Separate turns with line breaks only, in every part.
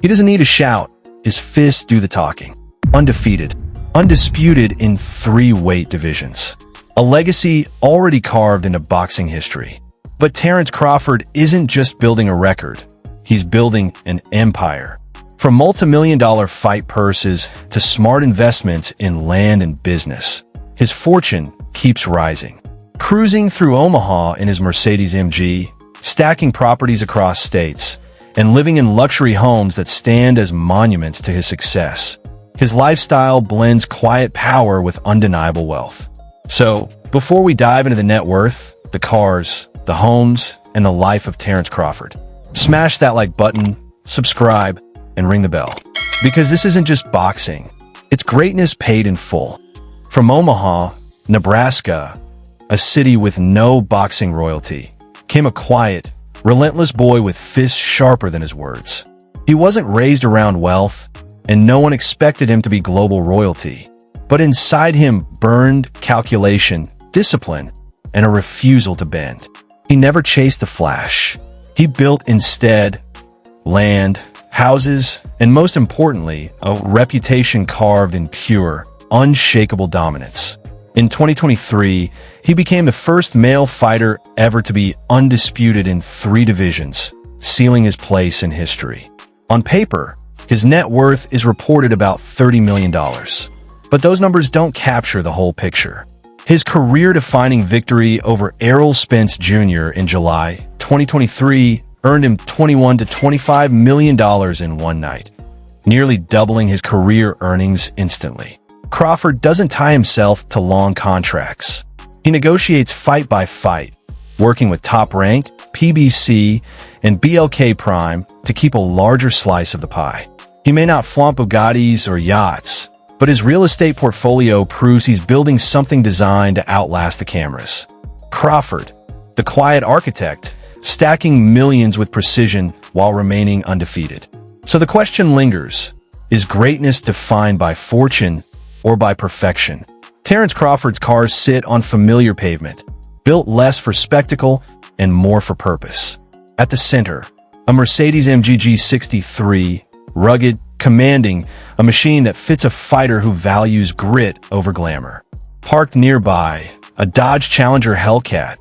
He doesn't need to shout. His fists do the talking. Undefeated. Undisputed in 3 weight divisions. A legacy already carved into boxing history. But Terence Crawford isn't just building a record. He's building an empire. From multimillion-dollar fight purses to smart investments in land and business, his fortune keeps rising. Cruising through Omaha in his Mercedes-AMG, stacking properties across states, and living in luxury homes that stand as monuments to his success. His lifestyle blends quiet power with undeniable wealth. So, before we dive into the net worth, the cars, the homes, and the life of Terence Crawford, smash that like button, subscribe, and ring the bell. Because this isn't just boxing, it's greatness paid in full. From Omaha, Nebraska, a city with no boxing royalty, came a quiet, relentless boy with fists sharper than his words. He wasn't raised around wealth, and no one expected him to be global royalty. But inside him burned calculation, discipline, and a refusal to bend. He never chased the flash. He built instead land, houses, and most importantly, a reputation carved in pure, unshakable dominance. In 2023, he became the first male fighter ever to be undisputed in 3 divisions, sealing his place in history. On paper, his net worth is reported about $30 million. But those numbers don't capture the whole picture. His career-defining victory over Errol Spence Jr. in July 2023 earned him $21 to $25 million in one night, nearly doubling his career earnings instantly. Crawford doesn't tie himself to long contracts. He negotiates fight by fight, working with Top Rank, PBC, and BLK Prime to keep a larger slice of the pie. He may not flaunt Bugattis or yachts, but his real estate portfolio proves he's building something designed to outlast the cameras. Crawford, the quiet architect, stacking millions with precision while remaining undefeated. So the question lingers, is greatness defined by fortune or by perfection? Terence Crawford's cars sit on familiar pavement, built less for spectacle and more for purpose. At the center, a Mercedes-AMG G63, rugged, commanding, a machine that fits a fighter who values grit over glamour. Parked nearby, a Dodge Challenger Hellcat,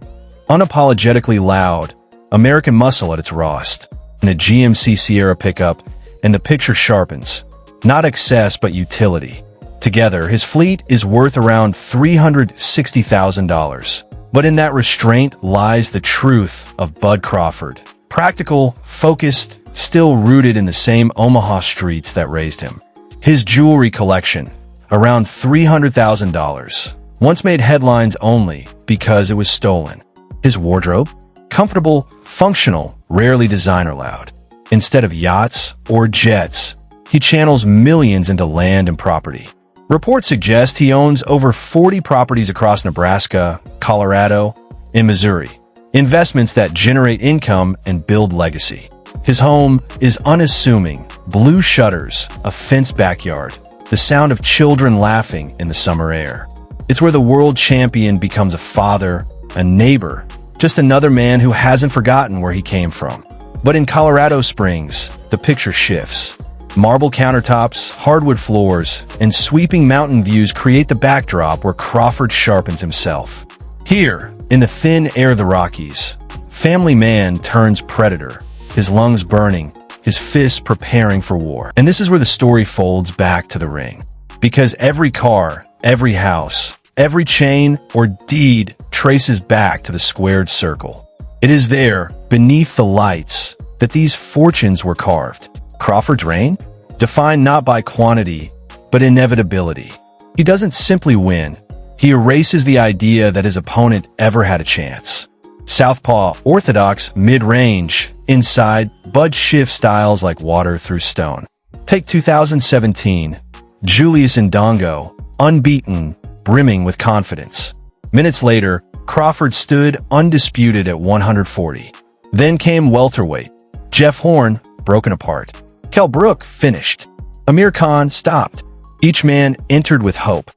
unapologetically loud, American muscle at its rawest, and a GMC Sierra pickup, and the picture sharpens. Not excess, but utility. Together, his fleet is worth around $360,000. But in that restraint lies the truth of Bud Crawford. Practical, focused, still rooted in the same Omaha streets that raised him. His jewelry collection, around $300,000, once made headlines only because it was stolen. His wardrobe, comfortable, functional, rarely designer loud. Instead of yachts or jets, he channels millions into land and property. Reports suggest he owns over 40 properties across Nebraska, Colorado, and Missouri. Investments that generate income and build legacy. His home is unassuming, blue shutters, a fenced backyard, the sound of children laughing in the summer air. It's where the world champion becomes a father, a neighbor, just another man who hasn't forgotten where he came from. But in Colorado Springs, the picture shifts. Marble countertops, hardwood floors, and sweeping mountain views create the backdrop where Crawford sharpens himself. Here, in the thin air of the Rockies, family man turns predator, his lungs burning, his fists preparing for war. And this is where the story folds back to the ring. Because every car, every house, every chain or deed traces back to the squared circle. It is there, beneath the lights, that these fortunes were carved. Crawford's reign? Defined not by quantity, but inevitability. He doesn't simply win. He erases the idea that his opponent ever had a chance. Southpaw, orthodox, mid-range, inside, Bud shifts styles like water through stone. Take 2017, Julius Indongo, unbeaten, brimming with confidence. Minutes later, Crawford stood undisputed at 140. Then came welterweight. Jeff Horn, broken apart. Kell Brook finished. Amir Khan stopped. Each man entered with hope.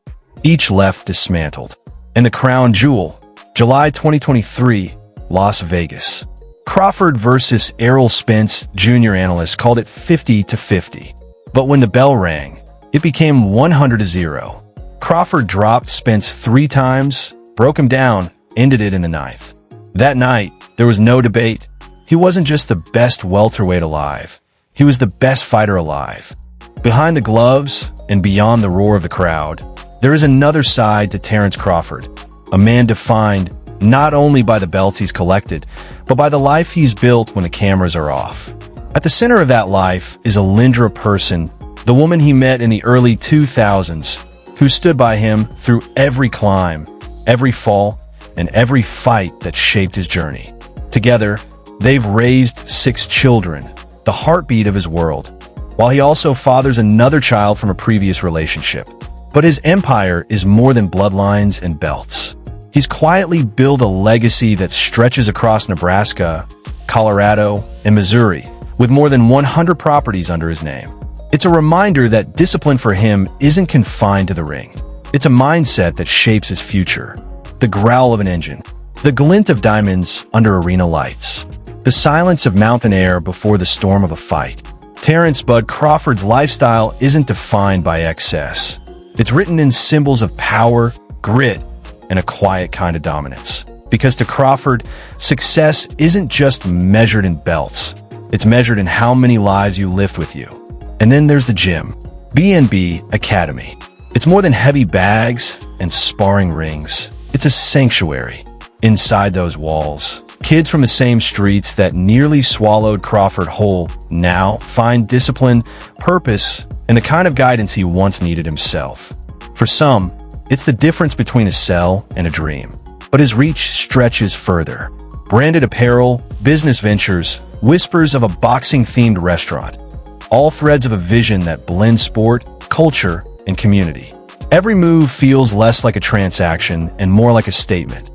Each left dismantled. And the crown jewel, July 2023, Las Vegas. Crawford versus Errol. Spence Jr. analysts called it 50-50. But when the bell rang, it became 100-0. Crawford dropped Spence 3 times, broke him down, ended it in the 9th. That night, there was no debate. He wasn't just the best welterweight alive. He was the best fighter alive. Behind the gloves and beyond the roar of the crowd, there is another side to Terence Crawford, a man defined not only by the belts he's collected, but by the life he's built when the cameras are off. At the center of that life is Alindra Person, the woman he met in the early 2000s, who stood by him through every climb, every fall, and every fight that shaped his journey. Together, they've raised 6 children, the heartbeat of his world, while he also fathers another child from a previous relationship. But his empire is more than bloodlines and belts. He's quietly built a legacy that stretches across Nebraska, Colorado, and Missouri, with more than 100 properties under his name. It's a reminder that discipline for him isn't confined to the ring. It's a mindset that shapes his future. The growl of an engine, the glint of diamonds under arena lights, the silence of mountain air before the storm of a fight. Terence "Bud" Crawford's lifestyle isn't defined by excess. It's written in symbols of power, grit, and a quiet kind of dominance. Because to Crawford, success isn't just measured in belts. It's measured in how many lives you lift with you. And then there's the gym, B&B Academy. It's more than heavy bags and sparring rings. It's a sanctuary. Inside those walls, kids from the same streets that nearly swallowed Crawford whole now find discipline, purpose, and the kind of guidance he once needed himself. For some, it's the difference between a cell and a dream. But his reach stretches further. Branded apparel, business ventures, whispers of a boxing-themed restaurant. All threads of a vision that blends sport, culture, and community. Every move feels less like a transaction and more like a statement.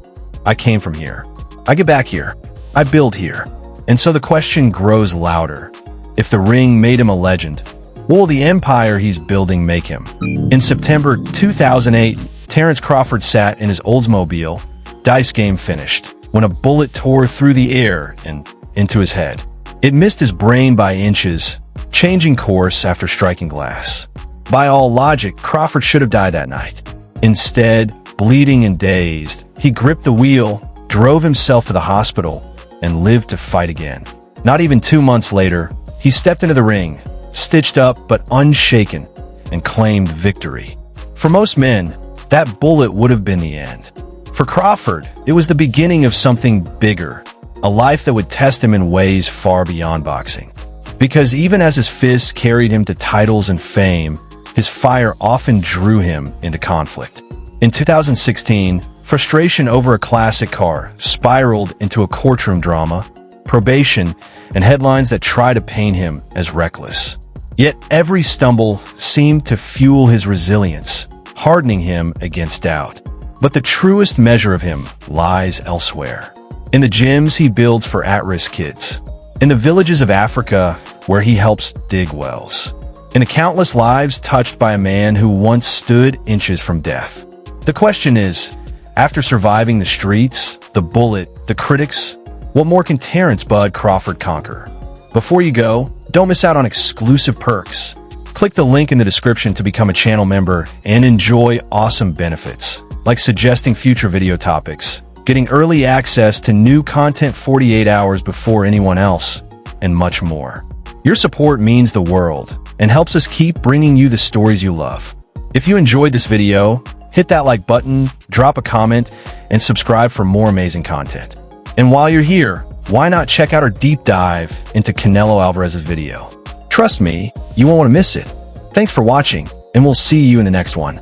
I came from here. I get back here. I build here. And so the question grows louder. If the ring made him a legend, what will the empire he's building make him? In September 2008, Terence Crawford sat in his Oldsmobile, dice game finished, when a bullet tore through the air and into his head. It missed his brain by inches, changing course after striking glass. By all logic, Crawford should have died that night. Instead, bleeding and dazed, he gripped the wheel, drove himself to the hospital, and lived to fight again. Not even 2 months later, he stepped into the ring, stitched up but unshaken, and claimed victory. For most men, that bullet would have been the end. For Crawford, it was the beginning of something bigger, a life that would test him in ways far beyond boxing. Because even as his fists carried him to titles and fame, his fire often drew him into conflict. In 2016, frustration over a classic car spiraled into a courtroom drama, probation, and headlines that try to paint him as reckless. Yet every stumble seemed to fuel his resilience, hardening him against doubt. But the truest measure of him lies elsewhere. In the gyms he builds for at-risk kids. In the villages of Africa where he helps dig wells. In the countless lives touched by a man who once stood inches from death. The question is, after surviving the streets, the bullet, the critics, what more can Terence "Bud" Crawford conquer? Before you go, don't miss out on exclusive perks. Click the link in the description to become a channel member and enjoy awesome benefits, like suggesting future video topics, getting early access to new content 48 hours before anyone else, and much more. Your support means the world and helps us keep bringing you the stories you love. If you enjoyed this video, hit that like button, drop a comment, and subscribe for more amazing content. And while you're here, why not check out our deep dive into Canelo Alvarez's video? Trust me, you won't want to miss it. Thanks for watching, and we'll see you in the next one.